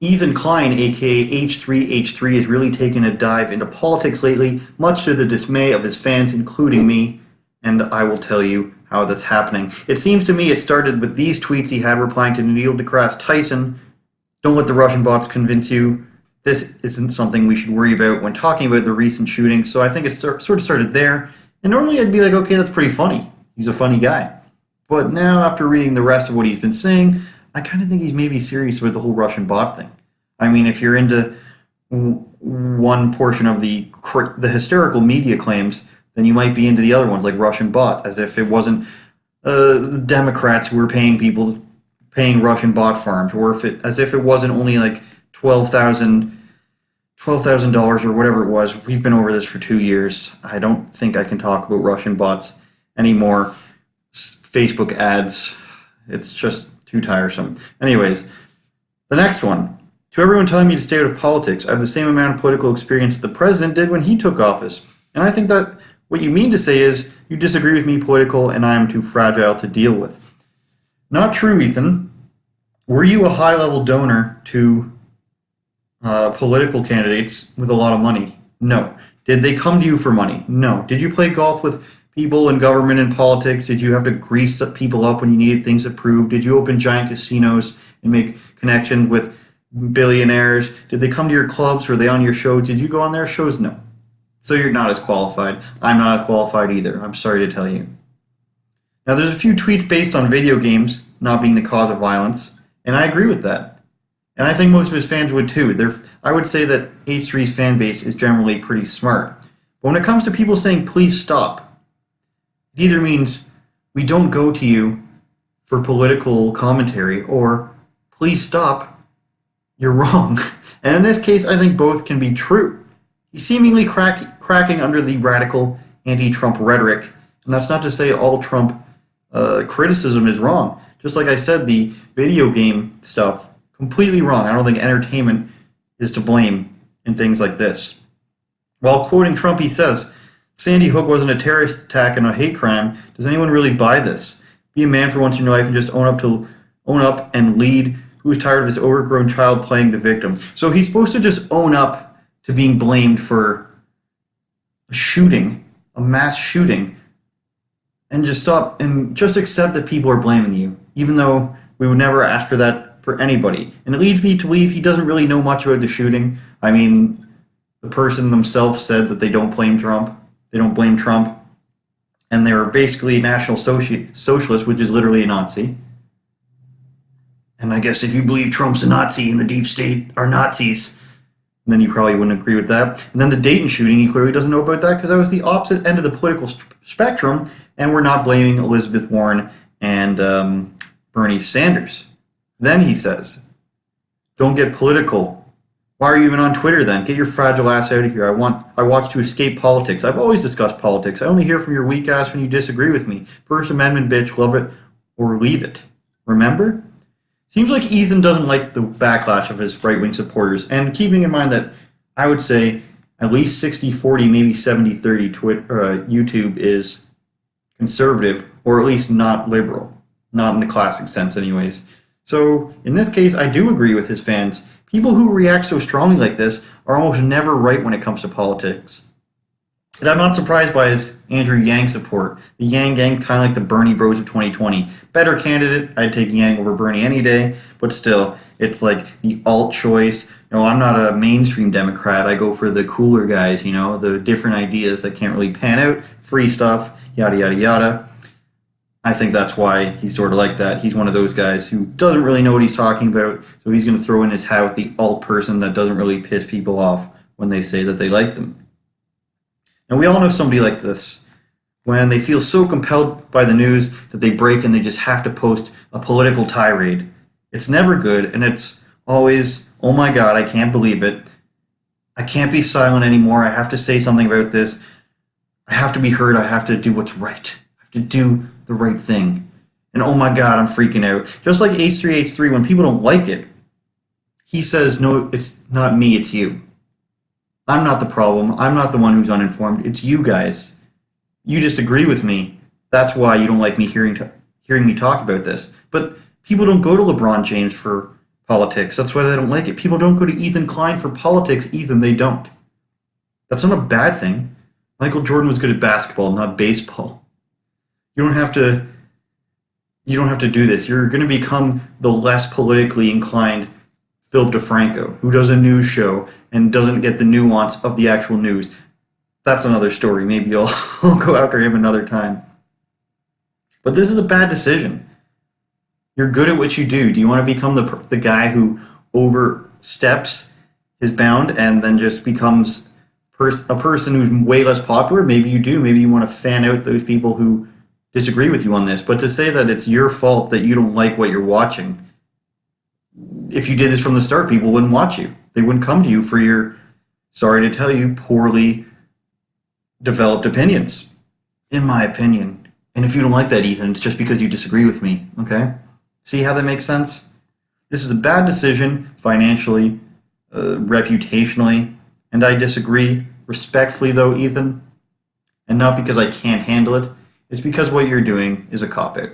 Ethan Klein, aka H3H3, has really taken a dive into politics lately, much to the dismay of his fans, including me, and I will tell you how that's happening. It seems to me it started with these tweets he had replying to Neil deGrasse Tyson. Don't let the Russian bots convince you. This isn't something we should worry about when talking about the recent shootings, so I think it sort of started there. And normally I'd be like, okay, that's pretty funny. He's a funny guy. But now, after reading the rest of what he's been saying, I kind of think he's maybe serious about the whole Russian bot thing. I mean, if you're into one portion of the hysterical media claims, then you might be into the other ones, like Russian bot, as if it wasn't the Democrats who were paying Russian bot farms, or as if it wasn't only like $12,000 or whatever it was. We've been over this for 2 years. I don't think I can talk about Russian bots anymore. Facebook ads, it's just too tiresome. Anyways, the next one. To everyone telling me to stay out of politics, I have the same amount of political experience that the president did when he took office. And I think that what you mean to say is you disagree with me political and I am too fragile to deal with. Not true, Ethan. Were you a high-level donor to political candidates with a lot of money? No. Did they come to you for money? No. Did you play golf with people in government and politics? Did you have to grease people up when you needed things approved? Did you open giant casinos and make connections with billionaires? Did they come to your clubs? Were they on your shows? Did you go on their shows? No. So you're not as qualified. I'm not as qualified either. I'm sorry to tell you. Now, there's a few tweets based on video games not being the cause of violence, and I agree with that. And I think most of his fans would too. I would say that H3's fan base is generally pretty smart. But when it comes to people saying, please stop, it either means we don't go to you for political commentary or please stop, you're wrong. And in this case, I think both can be true. He's seemingly cracking under the radical anti-Trump rhetoric, and that's not to say all Trump criticism is wrong. Just like I said, the video game stuff, completely wrong. I don't think entertainment is to blame in things like this. While quoting Trump, he says, Sandy Hook wasn't a terrorist attack and a hate crime. Does anyone really buy this? Be a man for once in your life and just own up and lead. Who's tired of this overgrown child playing the victim? So he's supposed to just own up to being blamed for a shooting, a mass shooting, and just stop and just accept that people are blaming you, even though we would never ask for that for anybody. And it leads me to believe he doesn't really know much about the shooting. I mean, the person themselves said that they don't blame Trump. They don't blame Trump. And they're basically National Socialist, which is literally a Nazi. And I guess if you believe Trump's a Nazi and the deep state are Nazis, then you probably wouldn't agree with that. And then the Dayton shooting, he clearly doesn't know about that because that was the opposite end of the political spectrum, and we're not blaming Elizabeth Warren and Bernie Sanders. Then he says, don't get political. Why are you even on Twitter then? Get your fragile ass out of here. I watch to escape politics. I've always discussed politics. I only hear from your weak ass when you disagree with me. First Amendment, bitch, love it or leave it. Remember? Seems like Ethan doesn't like the backlash of his right-wing supporters, and keeping in mind that I would say at least 60-40, maybe 70-30 YouTube is conservative, or at least not liberal. Not in the classic sense anyways. So in this case, I do agree with his fans. People who react so strongly like this are almost never right when it comes to politics. And I'm not surprised by his Andrew Yang support. The Yang gang, kind of like the Bernie bros of 2020. Better candidate, I'd take Yang over Bernie any day, but still, it's like the alt choice. You know, I'm not a mainstream Democrat. I go for the cooler guys, you know, the different ideas that can't really pan out, free stuff, yada, yada, yada. I think that's why he's sort of like that. He's one of those guys who doesn't really know what he's talking about, so he's going to throw in his hat with the alt person that doesn't really piss people off when they say that they like them. And we all know somebody like this, when they feel so compelled by the news that they break and they just have to post a political tirade. It's never good, and it's always, oh my god, I can't believe it. I can't be silent anymore. I have to say something about this. I have to be heard. I have to do what's right. I have to do the right thing. And oh my god, I'm freaking out. Just like H3H3, when people don't like it, he says, no, it's not me, it's you. I'm not the problem. I'm not the one who's uninformed. It's you guys. You disagree with me. That's why you don't like me hearing me talk about this. But people don't go to LeBron James for politics. That's why they don't like it. People don't go to Ethan Klein for politics, Ethan. They don't. That's not a bad thing. Michael Jordan was good at basketball, not baseball. You don't have to. You don't have to do this. You're going to become the less politically inclined Philip DeFranco, who does a news show and doesn't get the nuance of the actual news. That's another story. Maybe I'll go after him another time. But this is a bad decision. You're good at what you do. Do you want to become the guy who oversteps his bound and then just becomes a person who's way less popular? Maybe you do. Maybe you want to fan out those people who disagree with you on this. But to say that it's your fault that you don't like what you're watching, if you did this from the start, people wouldn't watch you. They wouldn't come to you for your, sorry to tell you, poorly developed opinions, in my opinion. And if you don't like that, Ethan, it's just because you disagree with me, okay? See how that makes sense? This is a bad decision financially, reputationally, and I disagree respectfully, though, Ethan, and not because I can't handle it. It's because what you're doing is a cop-out.